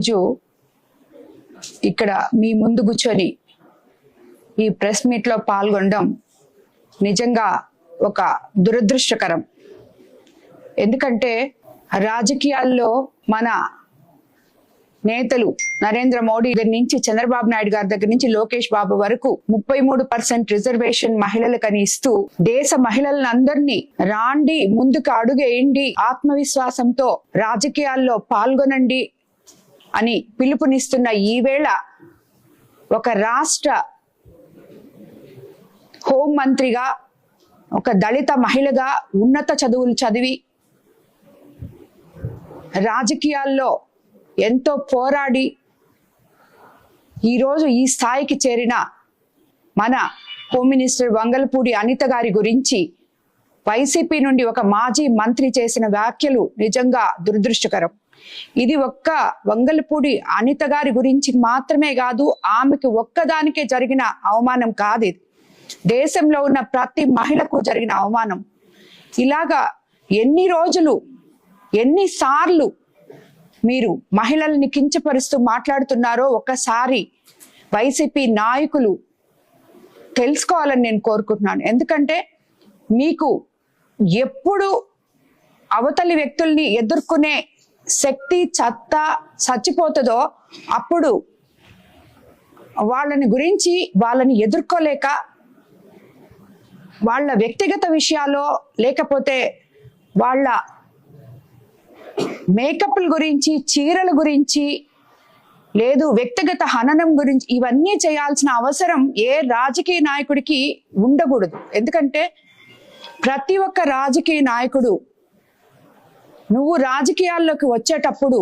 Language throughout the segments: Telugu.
రోజు ఇక్కడ మీ ముందు కూర్చొని ఈ ప్రెస్ మీట్ లో పాల్గొనడం నిజంగా ఒక దురదృష్టకరం. ఎందుకంటే రాజకీయాల్లో మన నేతలు నరేంద్ర మోడీ దగ్గర నుంచి చంద్రబాబు నాయుడు గారి దగ్గర నుంచి లోకేష్ బాబు వరకు 33% రిజర్వేషన్ మహిళలకని ఇస్తూ దేశ మహిళలందరినీ రాండి, ముందుకు అడుగేయండి, ఆత్మవిశ్వాసంతో రాజకీయాల్లో పాల్గొనండి అని పిలుపునిస్తున్న ఈ వేళ ఒక రాష్ట్ర హోం మంత్రిగా, ఒక దళిత మహిళగా ఉన్నత చదువులు చదివి రాజకీయాల్లో ఎంతో పోరాడి ఈరోజు ఈ స్థాయికి చేరిన మన హోమ్ మినిస్టర్ వంగలపూడి అనిత గారి గురించి వైసీపీ నుండి ఒక మాజీ మంత్రి చేసిన వ్యాఖ్యలు నిజంగా దురదృష్టకరం. ఇది ఒక్క వంగలపూడి అనిత గారి గురించి మాత్రమే కాదు, ఆమెకు ఒక్కదానికే జరిగిన అవమానం కాదు, ఇది దేశంలో ఉన్న ప్రతి మహిళకు జరిగిన అవమానం. ఇలాగా ఎన్ని రోజులు, ఎన్నిసార్లు మీరు మహిళల్ని కించపరుస్తూ మాట్లాడుతున్నారో ఒక్కసారి వైసీపీ నాయకులు తెలుసుకోవాలని నేను కోరుకుంటున్నాను. ఎందుకంటే మీకు ఎప్పుడు అవతలి వ్యక్తుల్ని ఎదుర్కొనే శక్తి చచ్చిపోతుందో అప్పుడు వాళ్ళని గురించి, వాళ్ళని ఎదుర్కోలేక వాళ్ళ వ్యక్తిగత విషయాల్లో, లేకపోతే వాళ్ళ మేకప్ల గురించి, చీరల గురించి, లేదు వ్యక్తిగత హననం గురించి ఇవన్నీ చేయాల్సిన అవసరం ఏ రాజకీయ నాయకుడికి ఉండకూడదు. ఎందుకంటే ప్రతి ఒక్క రాజకీయ నాయకుడు నువ్వు రాజకీయాల్లోకి వచ్చేటప్పుడు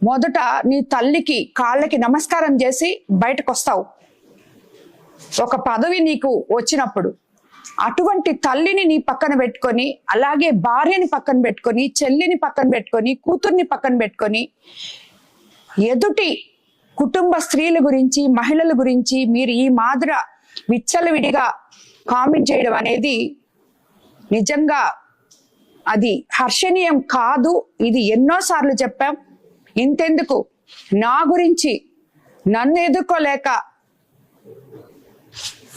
మొదట నీ తల్లికి కాళ్ళకి నమస్కారం చేసి బయటకు వస్తావు. ఒక పదవి నీకు వచ్చినప్పుడు అటువంటి తల్లిని నీ పక్కన పెట్టుకొని, అలాగే భార్యని పక్కన పెట్టుకొని, చెల్లిని పక్కన పెట్టుకొని, కూతుర్ని పక్కన పెట్టుకొని, ఎదుటి కుటుంబ స్త్రీల గురించి, మహిళల గురించి మీరు ఈ మాదిర విచ్చలవిడిగా కామెంట్ చేయడం అనేది నిజంగా అది హర్షణీయం కాదు. ఇది ఎన్నోసార్లు చెప్పాం. ఇంతెందుకు, నా గురించి నన్ను ఎదుర్కోలేక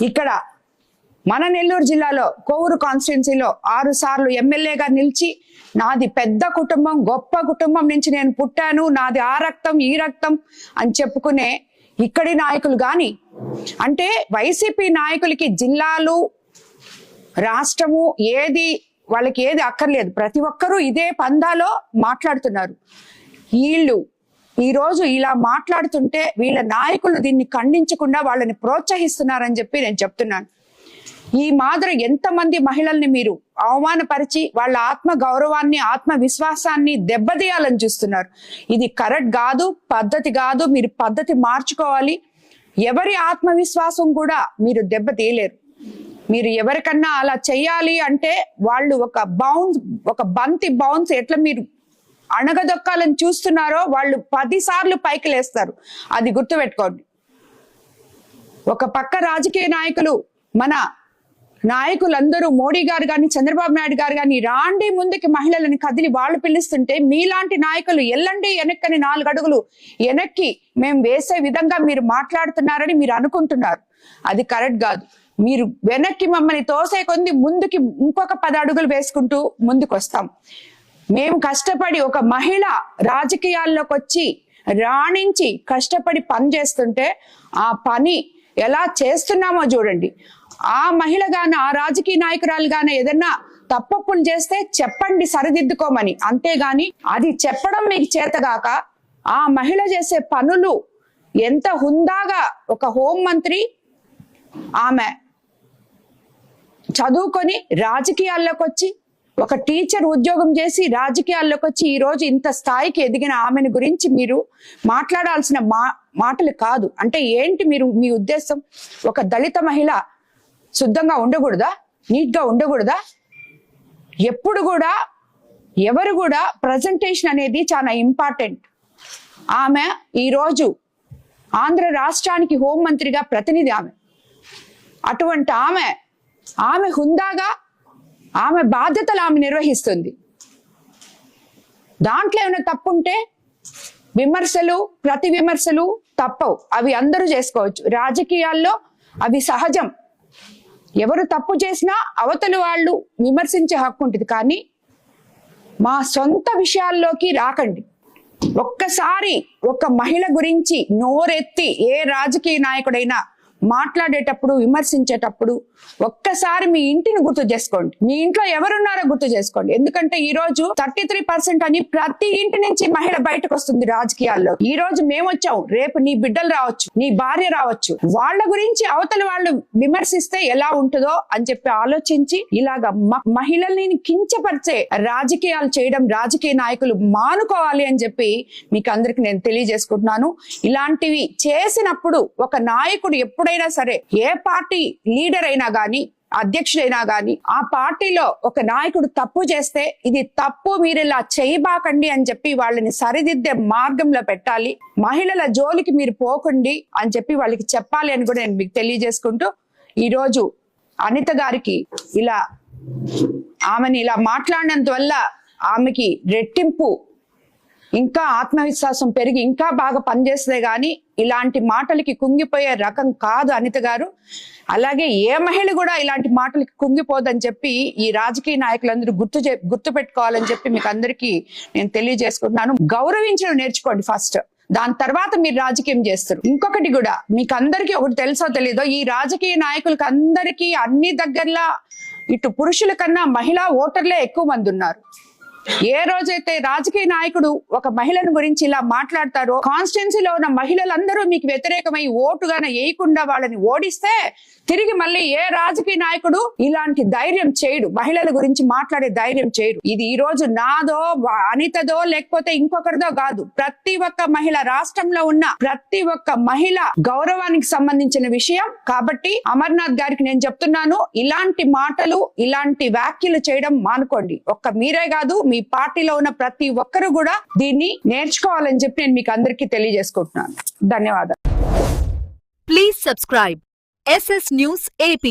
ఇక్కడ మన నెల్లూరు జిల్లాలో కోవూరు కాన్స్టిట్యున్సీలో 6 సార్లు ఎమ్మెల్యేగా నిలిచి, నాది పెద్ద కుటుంబం, గొప్ప కుటుంబం నుంచి నేను పుట్టాను, నాది ఆ రక్తం ఈ రక్తం అని చెప్పుకునే ఇక్కడి నాయకులు కానీ, అంటే వైసీపీ నాయకులకి జిల్లాలు, రాష్ట్రము ఏది వాళ్ళకి ఏది అక్కర్లేదు. ప్రతి ఒక్కరూ ఇదే పందాలో మాట్లాడుతున్నారు. వీళ్ళు ఈరోజు ఇలా మాట్లాడుతుంటే వీళ్ళ నాయకులు దీన్ని ఖండించకుండా వాళ్ళని ప్రోత్సహిస్తున్నారని చెప్పి నేను చెప్తున్నాను. ఈ మాదిరి ఎంతమంది మహిళల్ని మీరు అవమానపరిచి వాళ్ళ ఆత్మ గౌరవాన్ని, ఆత్మ విశ్వాసాన్ని దెబ్బతీయాలని చూస్తున్నారు. ఇది కరెక్ట్ కాదు, పద్ధతి కాదు. మీరు పద్ధతి మార్చుకోవాలి. ఎవరి ఆత్మవిశ్వాసం కూడా మీరు దెబ్బతీయలేరు. మీరు ఎవరికన్నా అలా చెయ్యాలి అంటే వాళ్ళు ఒక బంతి బౌన్స్ ఎట్లా మీరు అణగదొక్కాలని చూస్తున్నారో వాళ్ళు 10 సార్లు పైకి లేస్తారు. అది గుర్తుపెట్టుకోండి. ఒక పక్క రాజకీయ నాయకులు, మన నాయకులందరూ మోడీ గారు కానీ, చంద్రబాబు నాయుడు గారు కానీ రాండి ముందుకి మహిళలని కదిలి వాళ్ళు పిలుస్తుంటే, మీలాంటి నాయకులు ఎల్లండి వెనక్కని 4 అడుగులు వెనక్కి మేము వేసే విధంగా మీరు మాట్లాడుతున్నారని మీరు అనుకుంటున్నారు. అది కరెక్ట్ కాదు. మీరు వెనక్కి మమ్మల్ని తోసే కొంది ముందుకి ఇంకొక 10 అడుగులు వేసుకుంటూ ముందుకు వస్తాం. మేము కష్టపడి ఒక మహిళ రాజకీయాల్లోకి వచ్చి రాణించి కష్టపడి పని చేస్తుంటే ఆ పని ఎలా చేస్తున్నామో చూడండి. ఆ మహిళ గాన, ఆ రాజకీయ నాయకురాలు గాన ఏదన్నా తప్పులు చేస్తే చెప్పండి, సరిదిద్దుకోమని. అంతేగాని అది చెప్పడం మీకు చేతగాక ఆ మహిళ చేసే పనులు ఎంత హుందాగా, ఒక హోం మంత్రి ఆమె చదువుకొని రాజకీయాల్లోకి వచ్చి, ఒక టీచర్ ఉద్యోగం చేసి రాజకీయాల్లోకి వచ్చి ఈ రోజు ఇంత స్థాయికి ఎదిగిన ఆమెను గురించి మీరు మాట్లాడాల్సిన మాటలు కాదు. అంటే ఏంటి మీరు, మీ ఉద్దేశం? ఒక దళిత మహిళ శుద్ధంగా ఉండకూడదా? నీట్ గా ఉండకూడదా? ఎప్పుడు కూడా ఎవరు కూడా ప్రజెంటేషన్ అనేది చాలా ఇంపార్టెంట్. ఆమె ఈరోజు ఆంధ్ర రాష్ట్రానికి హోంమంత్రిగా ప్రతినిధి. అటువంటి ఆమె హుందాగా ఆమె బాధ్యతలు ఆమె నిర్వహిస్తుంది. దాంట్లో ఏమైనా తప్పుంటే విమర్శలు, ప్రతి విమర్శలు తప్పవు, అవి అందరూ చేసుకోవచ్చు. రాజకీయాల్లో అవి సహజం. ఎవరు తప్పు చేసినా అవతలి వాళ్ళు విమర్శించే హక్కు ఉంటుంది. కానీ మా సొంత విషయాల్లోకి రాకండి. ఒక్కసారి ఒక మహిళ గురించి నోరెత్తి ఏ రాజకీయ నాయకుడైనా మాట్లాడేటప్పుడు, విమర్శించేటప్పుడు ఒక్కసారి మీ ఇంటిని గుర్తు చేసుకోండి. మీ ఇంట్లో ఎవరున్నారో గుర్తు చేసుకోండి. ఎందుకంటే ఈ రోజు 33% అని ప్రతి ఇంటి నుంచి మహిళ బయటకు వస్తుంది రాజకీయాల్లో. ఈ రోజు మేము వచ్చాం, రేపు నీ బిడ్డలు రావచ్చు, నీ భార్య రావచ్చు. వాళ్ళ గురించి అవతలి వాళ్ళు విమర్శిస్తే ఎలా ఉంటుందో అని చెప్పి ఆలోచించి ఇలాగా మహిళల్ని కించపరిచే రాజకీయాలు చేయడం రాజకీయ నాయకులు మానుకోవాలి అని చెప్పి మీకు అందరికి నేను తెలియజేసుకుంటున్నాను. ఇలాంటివి చేసినప్పుడు ఒక నాయకుడు ఎప్పుడైనా సరే, ఏ పార్టీ లీడర్ అయినా గాని, అధ్యక్షుడైనా గాని, ఆ పార్టీలో ఒక నాయకుడు తప్పు చేస్తే ఇది తప్పు, మీరు ఇలా చేయబాకండి అని చెప్పి వాళ్ళని సరిదిద్దే మార్గంలో పెట్టాలి. మహిళల జోలికి మీరు పోకండి అని చెప్పి వాళ్ళకి చెప్పాలి అని కూడా నేను మీకు తెలియజేసుకుంటూ, ఈ రోజు అనిత గారికి ఆమెని ఇలా మాట్లాడినంత వల్ల ఆమెకి రెట్టింపు ఇంకా ఆత్మవిశ్వాసం పెరిగి ఇంకా బాగా పనిచేస్తే గాని ఇలాంటి మాటలకి కుంగిపోయే రకం కాదు అనిత గారు. అలాగే ఏ మహిళ కూడా ఇలాంటి మాటలకి కుంగిపోదని చెప్పి ఈ రాజకీయ నాయకులందరూ గుర్తు పెట్టుకోవాలని చెప్పి మీకు అందరికీ నేను తెలియజేసుకుంటున్నాను. గౌరవించడం నేర్చుకోండి ఫస్ట్, దాని తర్వాత మీరు రాజకీయం చేస్తారు. ఇంకొకటి కూడా మీకు అందరికీ ఒకటి తెలుసో తెలీదో, ఈ రాజకీయ నాయకులకి అందరికీ అన్ని దగ్గరలా ఇటు పురుషుల కన్నా మహిళా ఓటర్లే ఎక్కువ మంది ఉన్నారు. ఏ రోజైతే రాజకీయ నాయకుడు ఒక మహిళను గురించి ఇలా మాట్లాడతారో, కాన్స్టిట్యున్సీలో ఉన్న మహిళలందరూ మీకు వ్యతిరేకమై ఓటుగానే వేయకుండా వాళ్ళని ఓడిస్తే తిరిగి మళ్ళీ ఏ రాజకీయ నాయకుడు ఇలాంటి ధైర్యం చేయడు, మహిళల గురించి మాట్లాడే ధైర్యం చేయడు. ఇది ఈ రోజు నాదో, అనితదో, లేకపోతే ఇంకొకరిదో కాదు. ప్రతి ఒక్క మహిళ, రాష్ట్రంలో ఉన్న ప్రతి ఒక్క మహిళ గౌరవానికి సంబంధించిన విషయం. కాబట్టి అమర్నాథ్ గారికి నేను చెప్తున్నాను, ఇలాంటి మాటలు, ఇలాంటి వ్యాఖ్యలు చేయడం మానుకోండి. ఒక్క మీరే కాదు, మీ పార్టీలో ఉన్న ప్రతి ఒక్కరు కూడా దీన్ని నేర్చుకోవాలని చెప్పి నేను మీకు అందరికీ తెలియజేసుకుంటున్నాను. ధన్యవాదాలు. Please subscribe SS News AP.